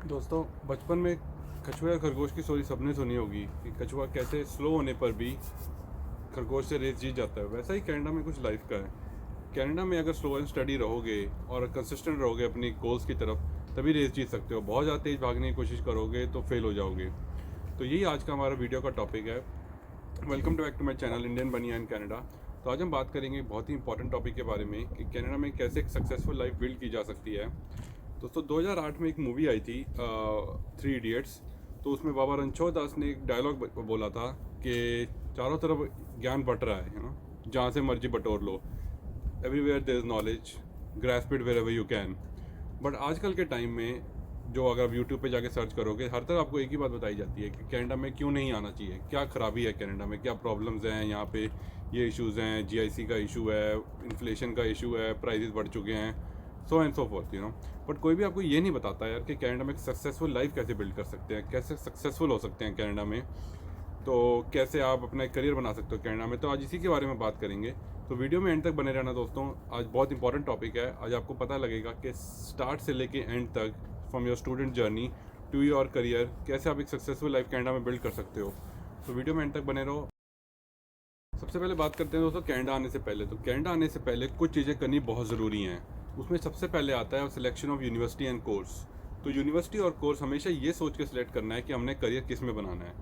दोस्तों, बचपन में कछुआ या खरगोश की स्टोरी सबने सुनी होगी कि कछुआ कैसे स्लो होने पर भी खरगोश से रेस जीत जाता है। वैसा ही कनाडा में कुछ लाइफ का है। कनाडा में अगर स्लो एंड स्टडी रहोगे और कंसिस्टेंट रहोगे अपनी गोल्स की तरफ, तभी रेस जीत सकते हो। बहुत ज़्यादा तेज़ भागने की कोशिश करोगे तो फेल हो जाओगे। तो यही आज का हमारा वीडियो का टॉपिक है। Welcome to back to my channel Indian Baniya in Canada. तो आज हम बात करेंगे बहुत ही इंपॉर्टेंट टॉपिक के बारे में कि कनाडा में कैसे एक सक्सेसफुल लाइफ बिल्ड की जा सकती है। दोस्तों, 2008 में एक मूवी आई थी, थ्री इडियट्स। तो उसमें बाबा रणछोड़ दास ने एक डायलॉग बोला था कि चारों तरफ ज्ञान बट रहा है ना, जहाँ से मर्जी बटोर लो। Everywhere there is knowledge, grasp it wherever you can. But आजकल के टाइम में जो अगर आप यूट्यूब पे जाके सर्च करोगे, हर तरफ आपको एक ही बात बताई जाती है कि कनाडा में क्यों नहीं आना चाहिए, क्या खराबी है कनाडा में, क्या प्रॉब्लम्स हैं यहाँ पे, ये इश्यूज़ हैं, जीआईसी का इशू है, इन्फ्लेशन का इशू है, प्राइजेस बढ़ चुके हैं, so and so fourth but कोई भी आपको ये नहीं बताता यार कि कनाडा में एक सक्सेसफुल लाइफ कैसे बिल्ड कर सकते हैं, कैसे सक्सेसफुल हो सकते हैं कनाडा में। तो कैसे आप अपना एक करियर बना सकते हो कनाडा में। तो आज इसी के बारे में बात करेंगे। तो वीडियो में एंड तक बने रहना दोस्तों। आज बहुत इंपॉर्टेंट टॉपिक है। आज आपको पता लगेगा कि स्टार्ट से लेके एंड तक, from your student journey to your career, कैसे आप एक सक्सेसफुल लाइफ कनाडा में बिल्ड कर सकते हो। तो वीडियो में एंड तक बने रहो। सबसे पहले बात करते हैं दोस्तों कनाडा आने से पहले। तो कनाडा आने से पहले कुछ चीज़ें करनी बहुत ज़रूरी हैं। उसमें सबसे पहले आता है selection of university and course. तो यूनिवर्सिटी और कोर्स हमेशा ये सोच के सिलेक्ट करना है कि हमने करियर किस में बनाना है।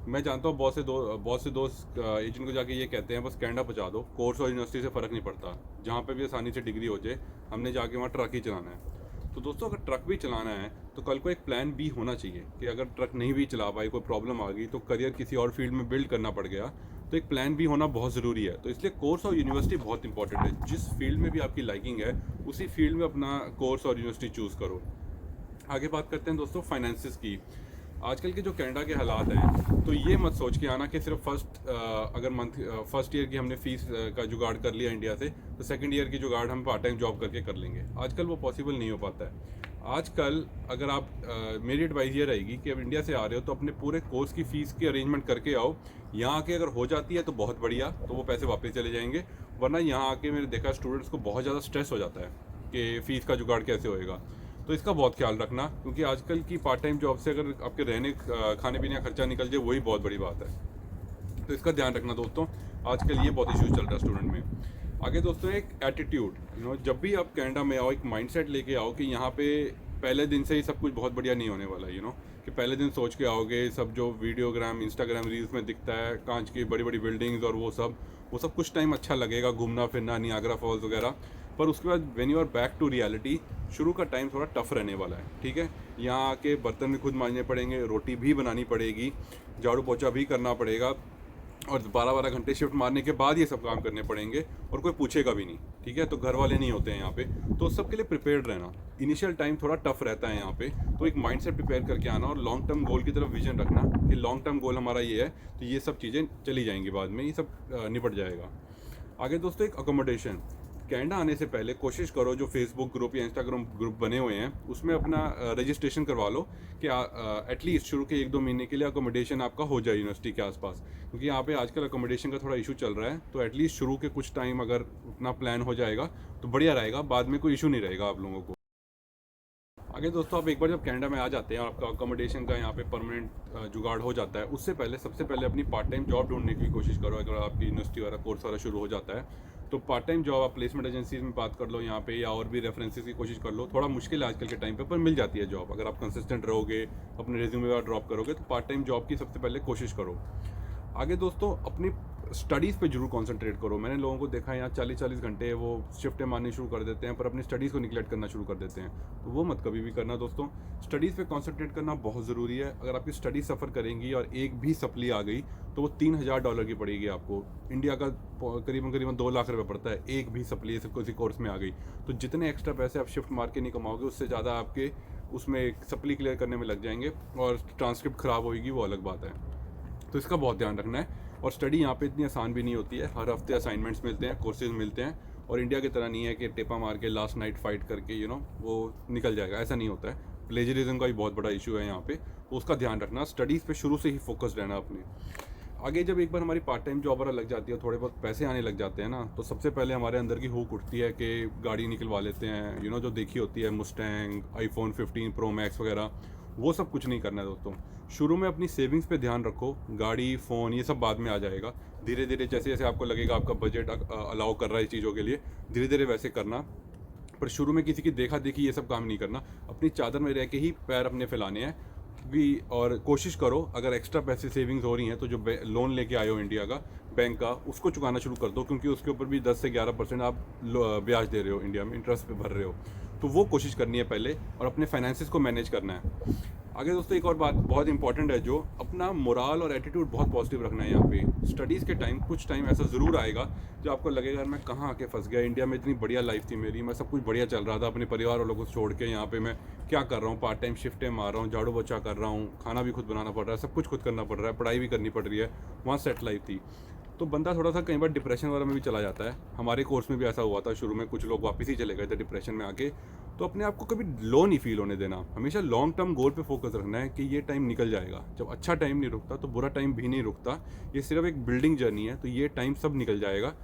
मैं जानता हूँ बहुत से दोस्त एजेंट को जाके ये कहते हैं बस कनाडा पहुँचा दो, कोर्स और यूनिवर्सिटी से फ़र्क नहीं पड़ता, जहाँ पे भी आसानी से डिग्री हो जाए, हमने जाके वहाँ ट्रक ही चलाना है। तो दोस्तों, अगर ट्रक भी चलाना है तो कल को एक प्लान बी होना चाहिए कि अगर ट्रक नहीं भी चला पाई, कोई प्रॉब्लम आ गई, तो करियर किसी और फील्ड में बिल्ड करना पड़ गया, तो एक प्लान बी होना बहुत ज़रूरी है। तो इसलिए कोर्स और यूनिवर्सिटी बहुत इंपॉर्टेंट है। जिस फील्ड में भी आपकी लाइकिंग है, उसी फील्ड में अपना कोर्स और यूनिवर्सिटी चूज़ करो। आगे बात करते हैं दोस्तों फाइनेंसिस की। आजकल के जो कनाडा के हालात हैं, तो ये मत सोच के आना कि सिर्फ अगर फर्स्ट ईयर की हमने फीस का जुगाड़ कर लिया इंडिया से, तो सेकंड ईयर की जुगाड़ हम पार्ट टाइम जॉब करके कर लेंगे। आजकल वो पॉसिबल नहीं हो पाता है। आजकल अगर आप मेरी एडवाइस ये रहेगी कि अब इंडिया से आ रहे हो तो अपने पूरे कोर्स की फ़ीस की अरेंजमेंट करके आओ। यहाँ आके अगर हो जाती है तो बहुत बढ़िया, तो वो पैसे वापस चले जाएंगे। वरना यहाँ आके मैंने देखा स्टूडेंट्स को बहुत ज़्यादा स्ट्रेस हो जाता है कि फ़ीस का जुगाड़ कैसे होएगा। तो इसका बहुत ख्याल रखना, क्योंकि आजकल की पार्ट टाइम जॉब से अगर आपके रहने खाने पीने का खर्चा निकल जाए, वही बहुत बड़ी बात है। तो इसका ध्यान रखना दोस्तों। आजकल ये बहुत इशू चल रहा है स्टूडेंट में। आगे दोस्तों, एक एटीट्यूड, जब भी आप कनाडा में आओ, एक माइंडसेट लेके आओ कि यहाँ पे पहले दिन से ही सब कुछ बहुत बढ़िया नहीं होने वाला। कि पहले दिन सोच के आओगे सब जो वीडियोग्राम इंस्टाग्राम रील्स में दिखता है, कांच की बड़ी बड़ी बिल्डिंग्स और वो सब कुछ टाइम अच्छा लगेगा, घूमना फिरना, नियाग्रा फॉल्स वगैरह। पर उसके बाद when you are back to reality, शुरू का टाइम थोड़ा टफ रहने वाला है। ठीक है, यहाँ आके बर्तन भी खुद मांजने पड़ेंगे, रोटी भी बनानी पड़ेगी, झाड़ू पोछा भी करना पड़ेगा, और 12-12 घंटे शिफ्ट मारने के बाद ये सब काम करने पड़ेंगे, और कोई पूछेगा भी नहीं। ठीक है, तो घर वाले नहीं होते हैं यहाँ पे, तो सबके लिए प्रिपेयर्ड रहना। इनिशियल टाइम थोड़ा टफ रहता है यहाँ पे, तो एक माइंड सेट प्रिपेयर करके आना और लॉन्ग टर्म गोल की तरफ विजन रखना कि लॉन्ग टर्म गोल हमारा ये है, तो ये सब चीज़ें चली जाएंगी, बाद में ये सब निपट जाएगा। आगे दोस्तों, एक अकोमोडेशन। कनाडा आने से पहले कोशिश करो जो फेसबुक ग्रुप या इंस्टाग्राम ग्रुप बने हुए हैं उसमें अपना रजिस्ट्रेशन करवा लो कि एटलीस्ट शुरू के 1-2 महीने के लिए अकोमोडेशन आपका हो जाए यूनिवर्सिटी के आसपास, क्योंकि यहाँ पे आजकल अकोमोडेशन का थोड़ा इशू चल रहा है। तो एटलीस्ट शुरू के कुछ टाइम अगर अपना प्लान हो जाएगा तो बढ़िया रहेगा, बाद में कोई इशू नहीं रहेगा आप लोगों को। आगे दोस्तों, आप एक बार जब कनाडा में आ जाते हैं और आपका अकोमोडेशन का यहाँ पे परमानेंट जुगाड़ हो जाता है, उससे पहले सबसे पहले अपनी पार्ट टाइम जॉब ढूंढने की कोशिश करो। अगर आपकी यूनिवर्सिटी वाला कोर्स वाला शुरू हो जाता है तो पार्ट टाइम जॉब आप प्लेसमेंट एजेंसीज में बात कर लो यहाँ पे, या और भी रेफरेंसेस की कोशिश कर लो। थोड़ा मुश्किल है आजकल के टाइम पे, पर मिल जाती है जॉब। अगर आप कंसिस्टेंट रहोगे, अपने रिज्यूमे ड्रॉप करोगे, तो पार्ट टाइम जॉब की सबसे पहले कोशिश करो। आगे दोस्तों, अपनी स्टडीज़ पे जरूर कंसंट्रेट करो। मैंने लोगों को देखा है यहाँ 40-40 घंटे वो शिफ्टें मारनी शुरू कर देते हैं, पर अपनी स्टडीज़ को निगलेक्ट करना शुरू कर देते हैं। तो वो मत कभी भी करना दोस्तों। स्टडीज़ पे कंसंट्रेट करना बहुत ज़रूरी है। अगर आपकी स्टडी सफ़र करेंगी और एक भी सप्ली आ गई तो वो $3000 की पड़ेगी आपको। इंडिया का करीबन करीबन 2 लाख रुपये पड़ता है एक भी सप्ली किसी कोर्स में आ गई। तो जितने एक्स्ट्रा पैसे आप शिफ्ट मार के नहीं कमाओगे, उससे ज़्यादा आपके उसमें सप्ली क्लियर करने में लग जाएंगे, और ट्रांसक्रिप्ट ख़राब होगी, वो अलग बात है। तो इसका बहुत ध्यान रखना है। और स्टडी यहाँ पे इतनी आसान भी नहीं होती है। हर हफ्ते असाइनमेंट्स मिलते हैं, कोर्सेज मिलते हैं, और इंडिया की तरह नहीं है कि टेपा मार के लास्ट नाइट फाइट करके वो निकल जाएगा। ऐसा नहीं होता है। प्लेजरिज्म का भी बहुत बड़ा इशू है यहाँ पे, तो उसका ध्यान रखना। स्टडीज़ पे शुरू से ही फोकस रहना अपने। आगे जब एक बार हमारी पार्ट टाइम जॉब वगैरह लग जाती है, थोड़े बहुत पैसे आने लग जाते हैं ना, तो सबसे पहले हमारे अंदर की हुक उठती है कि गाड़ी निकलवा लेते हैं, जो देखी होती है मुस्टैंग, iPhone 15 Pro Max वगैरह, वो सब कुछ नहीं करना है दोस्तों। शुरू में अपनी सेविंग्स पे ध्यान रखो, गाड़ी, फ़ोन ये सब बाद में आ जाएगा। धीरे धीरे जैसे जैसे आपको लगेगा आपका बजट अलाउ कर रहा है इस चीज़ों के लिए, धीरे धीरे वैसे करना। पर शुरू में किसी की देखा देखी ये सब काम नहीं करना, अपनी चादर में रह के ही पैर अपने फैलाने हैं भी। और कोशिश करो अगर एक्स्ट्रा पैसे सेविंग्स हो रही हैं तो जो लोन लेके आए हो इंडिया का, बैंक का, उसको चुकाना शुरू कर दो, क्योंकि उसके ऊपर भी 10 से 11% आप ब्याज दे रहे हो, इंडिया में इंटरेस्ट पे भर रहे हो। तो वो कोशिश करनी है पहले, और अपने फाइनेंसिस को मैनेज करना है। आगे दोस्तों एक और बात बहुत इंपॉर्टेंट है, जो अपना मोराल और एटीट्यूड बहुत पॉजिटिव रखना है। यहाँ पे स्टडीज़ के टाइम कुछ टाइम ऐसा ज़रूर आएगा जो आपको लगेगा यार मैं कहाँ आके फंस गया, इंडिया में इतनी बढ़िया लाइफ थी मेरी, मैं सब कुछ बढ़िया चल रहा था, अपने परिवार वालों को छोड़ के यहाँ पे मैं क्या कर रहा हूँ, पार्ट टाइम शिफ्टें मार रहा हूँ, झाड़ू पोछा कर रहा हूँ, खाना भी खुद बनाना पड़ रहा है, सब कुछ खुद करना पड़ रहा है, पढ़ाई भी करनी पड़ रही है, वहाँ सेट लाइफ थी। तो बंदा थोड़ा सा कई बार डिप्रेशन वगैरह में भी चला जाता है। हमारे कोर्स में भी ऐसा हुआ था, शुरू में कुछ लोग वापस ही चले गए थे डिप्रेशन में आके। तो अपने आप को कभी लो नहीं फील होने देना, हमेशा लॉन्ग टर्म गोल पे फोकस रखना है कि ये टाइम निकल जाएगा। जब अच्छा टाइम नहीं रुकता तो बुरा टाइम भी नहीं रुकता, ये सिर्फ एक बिल्डिंग जर्नी है, तो ये टाइम सब निकल जाएगा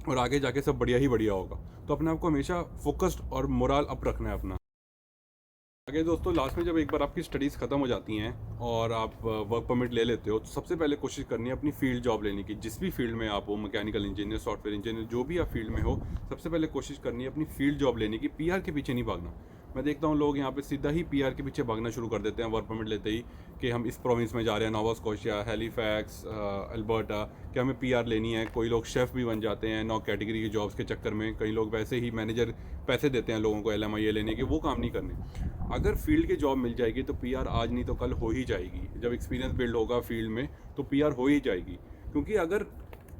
और आगे जाके सब बढ़िया ही बढ़िया होगा। तो अपने आप को हमेशा फोकस्ड और मोरल अप रखना है अपना। आगे दोस्तों लास्ट में जब एक बार आपकी स्टडीज़ ख़त्म हो जाती हैं और आप वर्क परमिट ले लेते हो, तो सबसे पहले कोशिश करनी है अपनी फील्ड जॉब लेने की। जिस भी फील्ड में आप हो, मैकेनिकल इंजीनियर, सॉफ्टवेयर इंजीनियर, जो भी आप फील्ड में हो, सबसे पहले कोशिश करनी है अपनी फील्ड जॉब लेने की, पीआर के पीछे नहीं भागना। मैं देखता हूँ लोग यहाँ पे सीधा ही पीआर के पीछे भागना शुरू कर देते हैं वर्क परमिट लेते ही, कि हम इस प्रोविंस में जा रहे हैं, नोवा स्कॉशिया, हैलीफैक्स, अल्बर्टा, कि हमें पीआर लेनी है। कोई लोग शेफ़ भी बन जाते हैं 9 कैटेगरी की जॉब्स के चक्कर में। कई लोग वैसे ही मैनेजर पैसे देते हैं लोगों को LMIA लेने के, वो काम नहीं करने। अगर फील्ड की जॉब मिल जाएगी तो पीआर आज नहीं तो कल हो ही जाएगी। जब एक्सपीरियंस बिल्ड होगा फील्ड में तो पीआर हो ही जाएगी। क्योंकि अगर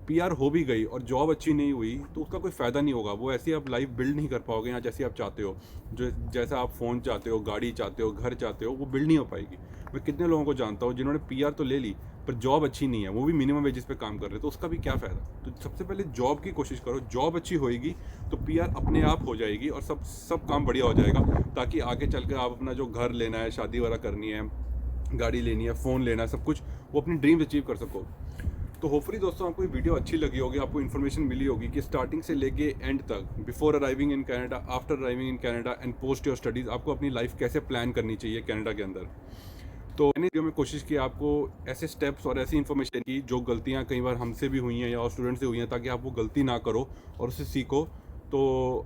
पीआर हो भी गई और जॉब अच्छी नहीं हुई तो उसका कोई फ़ायदा नहीं होगा। वो ऐसी आप लाइफ बिल्ड नहीं कर पाओगे यहाँ जैसी आप चाहते हो। जो जैसा आप फ़ोन चाहते हो, गाड़ी चाहते हो, घर चाहते हो, वो बिल्ड नहीं हो पाएगी। मैं कितने लोगों को जानता हूँ जिन्होंने पीआर तो ले ली पर जॉब अच्छी नहीं है, वो भी मिनिमम वेजेस पे काम कर रहे हैं, तो उसका भी क्या फ़ायदा। तो सबसे पहले जॉब की कोशिश करो, जॉब अच्छी होएगी तो पीआर अपने आप हो जाएगी और सब काम बढ़िया हो जाएगा। ताकि आगे चल कर आप अपना जो घर लेना है, शादी वगैरह करनी है, गाड़ी लेनी है, फ़ोन लेना है, सब कुछ वो अपनी ड्रीम्स अचीव कर सको। तो होपफुली दोस्तों आपको ये वीडियो अच्छी लगी होगी, आपको इन्फॉर्मेशन मिली होगी कि स्टार्टिंग से लेके एंड तक, before arriving in Canada, after arriving in Canada and post your studies, आपको अपनी लाइफ कैसे प्लान करनी चाहिए कनाडा के अंदर। तो मैंने वीडियो में कोशिश की आपको ऐसे स्टेप्स और ऐसी इन्फॉर्मेशन की जो गलतियाँ कई बार हमसे भी हुई हैं या और स्टूडेंट से हुई हैं, ताकि आप वो गलती ना करो और उससे सीखो। तो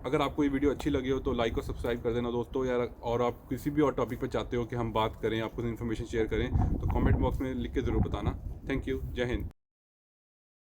अगर आपको ये वीडियो अच्छी लगी हो तो लाइक और सब्सक्राइब कर देना दोस्तों यार। और आप किसी भी और टॉपिक पर चाहते हो कि हम बात करें, आपको इन्फॉर्मेशन शेयर करें, तो कमेंट बॉक्स में लिख के ज़रूर बताना। थैंक यू, जय हिंद।